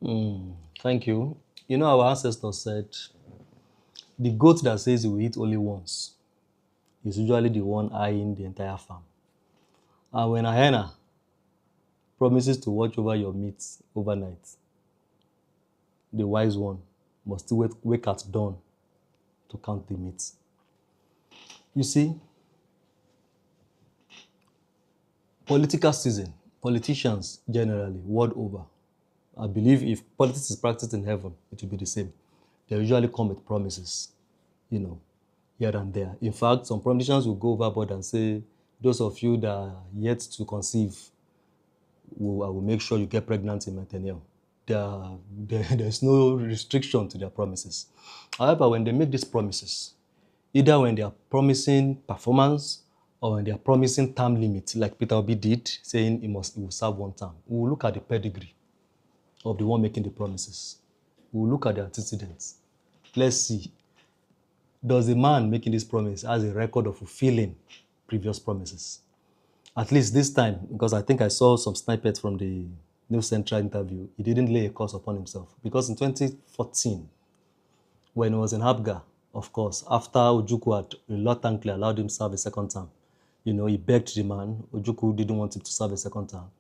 Thank you. You know, our ancestors said the goat that says he will eat only once is usually the one eyeing the entire farm. And when a hyena promises to watch over your meat overnight, the wise one must still wake at dawn to count the meat. You see, political season, politicians generally, world over, I believe if politics is practiced in heaven, it will be the same. They usually come with promises, you know, here and there. In fact, some politicians will go overboard and say, those of you that are yet to conceive, I will make sure you get pregnant in my tenure. There's no restriction to their promises. However, when they make these promises, either when they are promising performance or when they are promising term limit, like Peter Obi did, saying he will serve one term, we will look at the pedigree of the one making the promises. We will look at the antecedents. Let's see, does the man making this promise has a record of fulfilling previous promises? At least this time, because I think I saw some snippets from the New Central interview, he didn't lay a curse upon himself. Because in 2014, when he was in Habga, of course, after Ojukwu had reluctantly allowed him to serve a second term, he begged the man. Ojukwu didn't want him to serve a second term.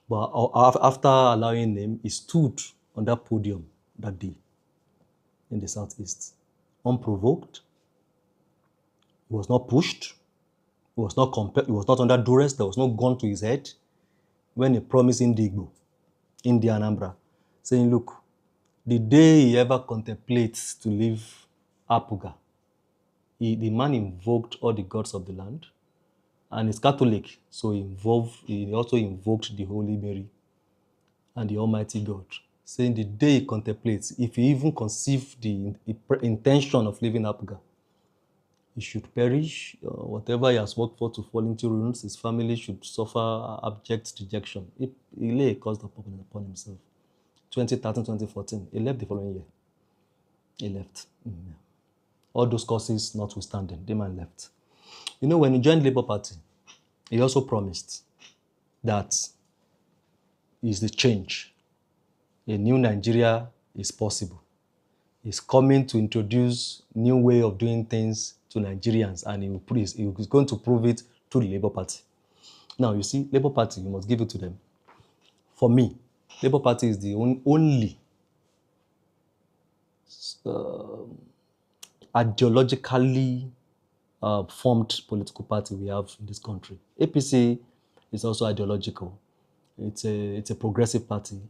But after allowing him, he stood on that podium that day in the Southeast, unprovoked. He was not pushed. He was not compelled. He was not under duress. There was no gun to his head. When he promised Indigbo, India Anambra, saying, look, the day he ever contemplates to leave Apuga, the man invoked all the gods of the land, and he's Catholic, so he also invoked the Holy Mary and the Almighty God, saying the day he contemplates, if he even conceive the intention of leaving Apuga, he should perish. Whatever he has worked for to fall into ruins, his family should suffer abject dejection. He lay a curse upon himself. 2013, 2014, he left the following year. He left. All those causes notwithstanding, the man left. When he joined Labour Party, he also promised that is the change. A new Nigeria is possible. He's coming to introduce new way of doing things to Nigerians, and he's going to prove it to the Labour Party. Now, you see, Labour Party, you must give it to them. For me, Labour Party is the only ideologically formed political party we have in this country. APC is also ideological. It's a progressive party.